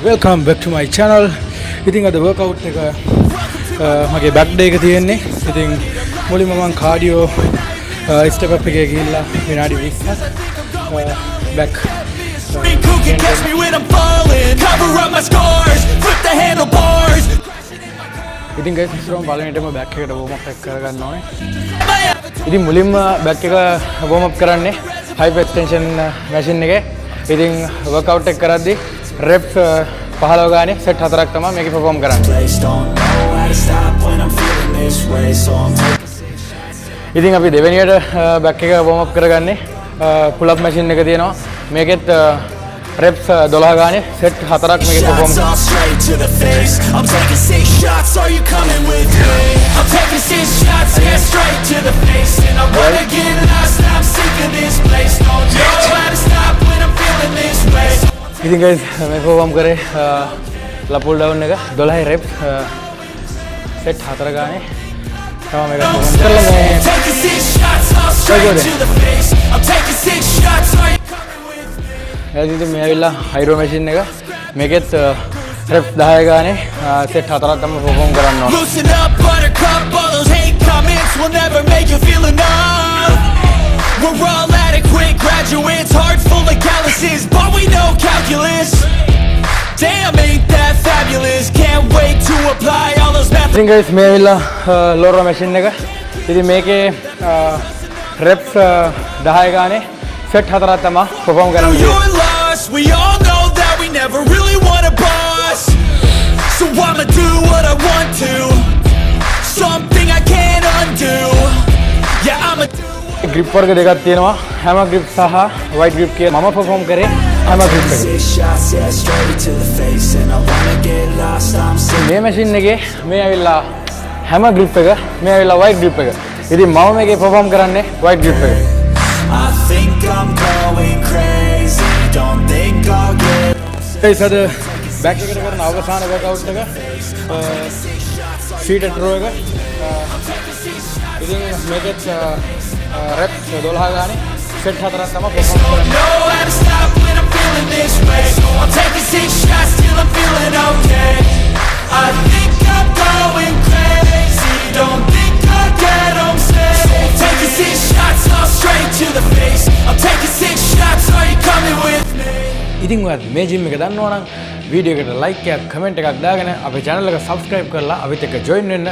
welcome back to my channel. ඉතින් අද workout එක මගේ back day එක තියෙන්නේ. ඉතින් මුලින්ම මම cardio step up එකේ ගිහිල්ලා විනාඩි 20ක් back Who can catch me when I'm falling? Cover up my scars, flip the handlebars. ඉතින් guys ඉස්සරහම පළවෙනිටම back එකට warm up එක කරගන්න ඕනේ. ඉතින් මුලින්ම back එක warm up කරන්නේ hip extension machine එකේ. ඉතින් workout එක කරද්දී reps 15 ගානේ set 4ක් තමයි මේකේ perform කරන්නේ. ඉතින් අපි දෙවෙනියට back එක warm up කරගන්නේ pull up machine එක තියෙනවා. මේකෙත් reps 12 ගානේ set 4ක් මේකේ perform කරනවා. I'm taking 6 shots, are you coming with me? I'm taking 6 shots, yeah, straight to the face. And I wanna get lost, I'm sick of this place. Don't know how to stop when I'm feeling this way. ඉතින් guys මේ perform කරේ pull down එක 12 reps set 4 ගානේ තමයි මේක perform කරලා මේ Taking 6 shots, all straight to the face. I'm taking 6 shots, are you coming with me? එදිට මේ ඇවිල්ලා hydro machine එක මේකෙත් reps 10 ගානේ set 4ක් තමයි perform කරන්න ඕන. Loosen up, buttercup, all those hate comments will never make you feel enough. We're all adequate graduates, hearts full of calluses, but we know calculus. Damn, ain't that fabulous? Can't wait to apply all those math. ඉතින් guys මේ ඇවිල්ලා lower machine එක. ඉතින් මේකේ reps 10 ගානේ set 4ක් තමයි perform කරන්න. You're lost, we all know that we never really want a boss. So I'ma do what I want to, something I can't undo. Yeah, I'ma do grip වර්ග දෙකක් තියෙනවා. hammer grip සහ wide grip කියලා මම perform කරේ hammer grip එක. 6 shots, yeah, straight to the face. And I wanna get lost, I'm sick. මේ machine එකේ මේ ඇවිල්ලා hammer grip එක, මේ ඇවිල්ලා wide grip එක. ඉතින් මම මේකේ perform කරන්නේ wide grip එක. I think I'm going crazy, don't think I'll get. guys අද back එකට කරන අවසාන workout එක seated row එක. ඉතින් මේකෙත් reps 12 ගානේ set 4ක් තමයි perform කරන්නේ. Know how to stop when I'm feeling this way. I'm taking 6 shots till I'm feeling okay. I think I'm going crazy, don't think I'll get home safe. Taking 6 shots, all straight to the face. I'm taking 6 shots, are you coming with me? ඉතින් ඔයාලා මේ gym එක දන්නවා නම් video එකට like එකක් comment එකක් දාගෙන අපේ channel එක subscribe කරලා අපිත් එක්ක join වෙන්න.